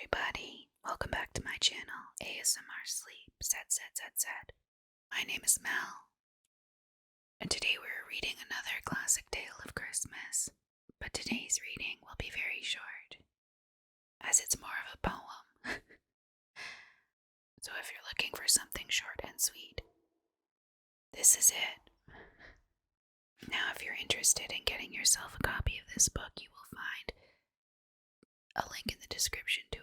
everybody. Welcome back to my channel, ASMR Sleep. Said. My name is Mel, and today we're reading another classic tale of Christmas. But today's reading will be very short, as it's more of a poem. So if you're looking for something short and sweet, this is it. Now, if you're interested in getting yourself a copy of this book, you will find a link in the description to it.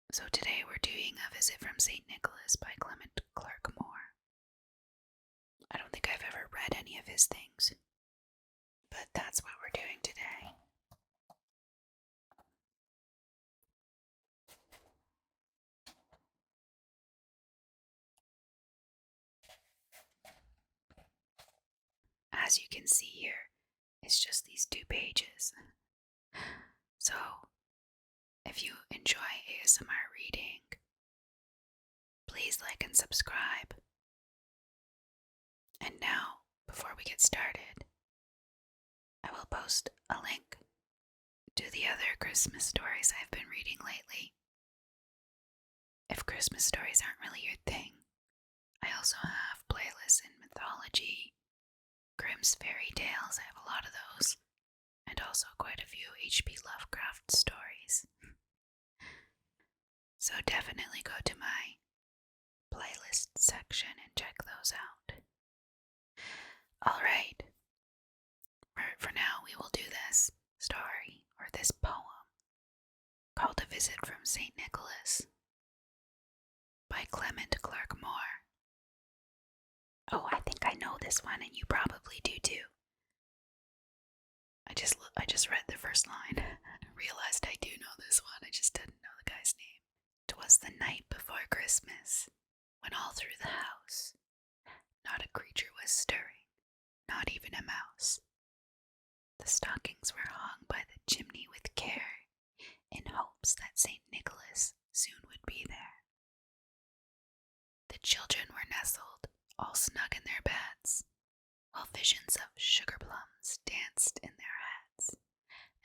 So today we're doing A Visit from St. Nicholas by Clement Clarke Moore. I don't think I've ever read any of his things, but that's what we're doing today. As you can see here, it's just these 2 pages. So, if you enjoy ASMR reading, please like and subscribe. And now, before we get started, I will post a link to the other Christmas stories I've been reading lately. If Christmas stories aren't really your thing, I also have playlists in mythology, Grimm's fairy tales, I have a lot of those, and also quite a few H.P. Lovecraft stories. So definitely go to my playlist section and check those out. Alright, for now we will do this story, or this poem, called A Visit from St. Nicholas by Clement Clarke Moore. Oh, I think I know this one, and you probably do too. I just read the first line. I realized I do know this one, I just didn't know the guy's name. 'Twas the night before Christmas, when all through the house not a creature was stirring, not even a mouse. The stockings were hung by the chimney with care, in hopes that St. Nicholas soon would be there. The children were nestled, all snug in their beds, while visions of sugar plums danced in their heads,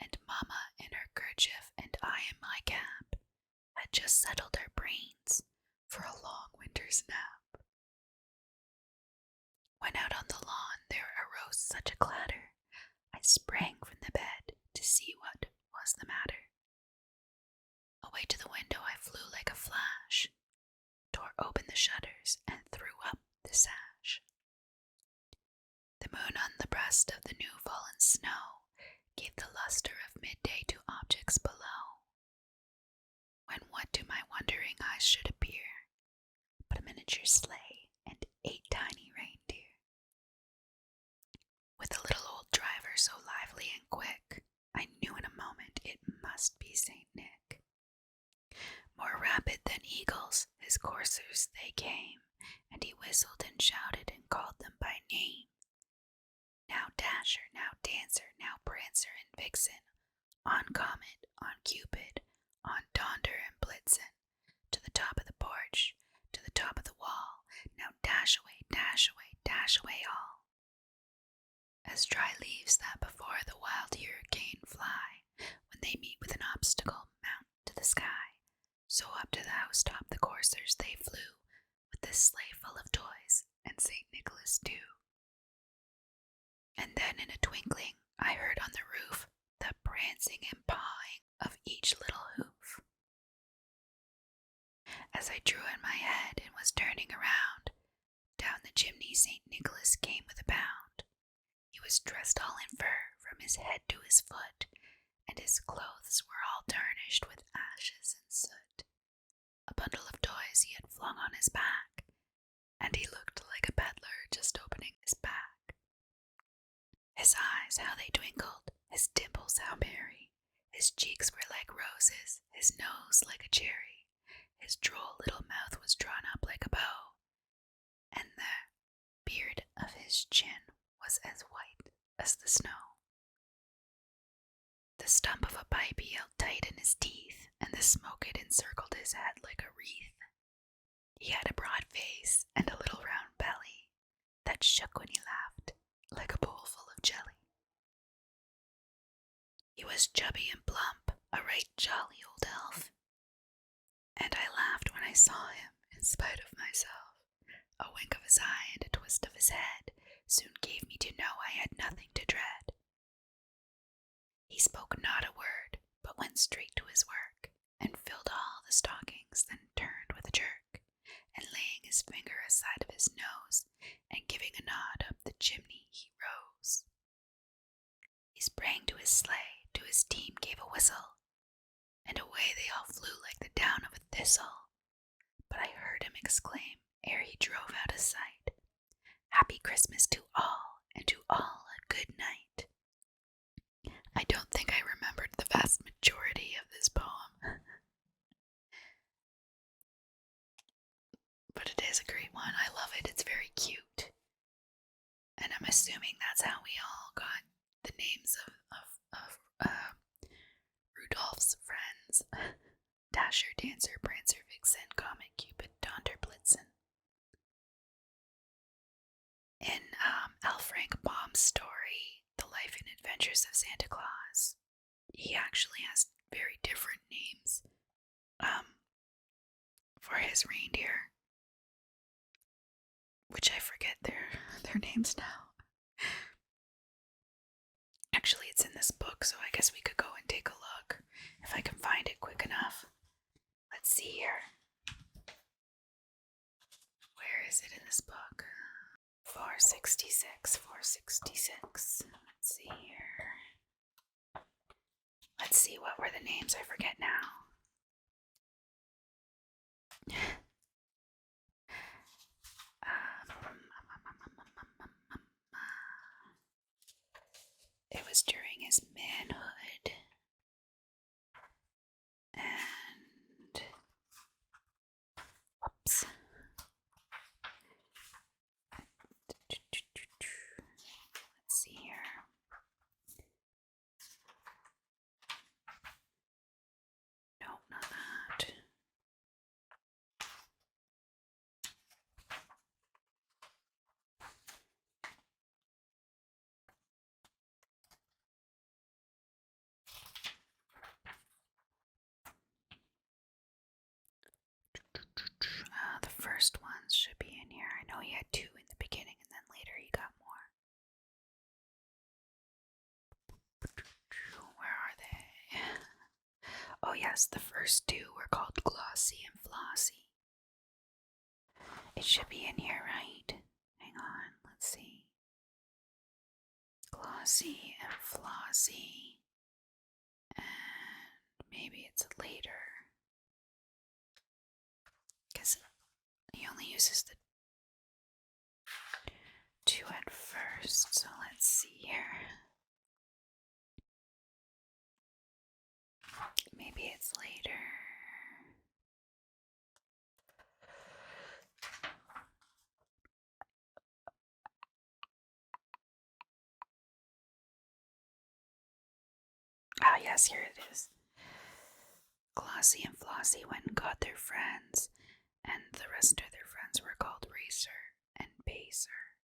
and Mamma in her kerchief and I in my cap had just settled our brains for a long winter's nap. When out on the lawn there arose such a clatter, I sprang from the bed to see what was the matter. Away to the window I flew like a flash, tore open the shutters, and threw up the sash. The moon on the breast of the new fallen snow gave the luster of midday to objects below, when what to my wondering eyes should appear but a miniature sleigh and 8 tiny reindeer. With a little old driver so lively and quick, I knew in a moment it must be St. Nick. More rapid than eagles, his coursers they came, and he whistled and shouted and called them by name. Now Dasher, now Dancer, now Prancer and Vixen, on Comet, on Cupid, on Donder and Blitzen, to the top of the porch, to the top of the wall, now dash away all. As dry leaves that before the wild hurricane fly, when they meet with an obstacle, mount to the sky, so up to the housetop the coursers they flew, with this sleigh full of toys, and St. Nicholas too. And then in a twinkling I heard on the roof the prancing and pawing of each little hoof. As I drew in my head and was turning around, down the chimney St. Nicholas came with a bound. He was dressed all in fur from his head to his foot, and his clothes were all tarnished with ashes and soot. A bundle of toys he had flung on his back, and he looked like a peddler just opening his pack. His eyes, how they twinkled, his dimples how merry, his cheeks were like roses, his nose like a cherry, his droll little mouth was drawn up like a bow, and the beard of his chin was as white as the snow. The stump of a pipe he held tight in his teeth, and the smoke had encircled his head like a wreath. He had a broad face and a little round belly that shook when he laughed, like a bowl full of jelly. He was chubby and plump, a right jolly old elf, I saw him in spite of myself. A wink of his eye and a twist of his head soon gave me to know I had nothing to dread. He spoke not a word, but went straight to his work, and filled all the stockings, then turned with a jerk, and laying his finger aside of his nose, and giving a nod up the chimney, he rose. He sprang to his sleigh, to his team gave a whistle, and away they all flew like the down of a thistle. But I heard him exclaim, ere he drove out of sight, Happy Christmas to all, and to all a good night. I don't think I remembered the vast majority of this poem, but it is a great one. I love it. It's very cute. And I'm assuming that's how we all got the names of Rudolph's friends. Dasher, Dancer, Prancer, Vixen, Comet, Cupid, Donder, Blitzen. In L. Frank Baum's story, The Life and Adventures of Santa Claus, he actually has very different names for his reindeer, which I forget their names now. Actually, it's in this book, so I guess we could go and take a look if I can find it quick enough. Let's see here. Where is it in this book? 466, 466. Let's see here. Let's see, what were the names? I forget now. It was during his manhood, and whoops. Let's see here. No, not that. The first ones should be in here. I know he had 2 in the beginning, and then later he got more. Where are they? Oh yes, the first 2 were called Glossy and Flossy. It should be in here, right? Hang on, let's see. Glossy and Flossy. And maybe it's later. Because he only uses the 2 at first, so let's see here. Maybe it's later. Ah, yes, here it is. Glossy and Flossy went and got their friends, and the rest of their friends were called Racer and Pacer,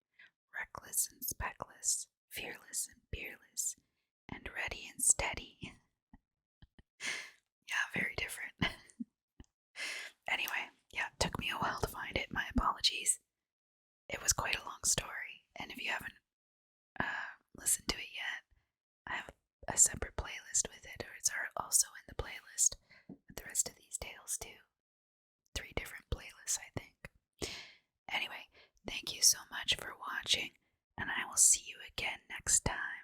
Reckless and Speckless, Fearless and Peerless, and Ready and Steady. Yeah, very different. Anyway, yeah, it took me a while to find it. My apologies. It was quite a long story, and if you haven't listened to it yet, I have a separate playlist with it, or it's also in the playlist with the rest of these tales too. 3 different playlists, I think. Anyway, thank you so much for watching, and I will see you again next time.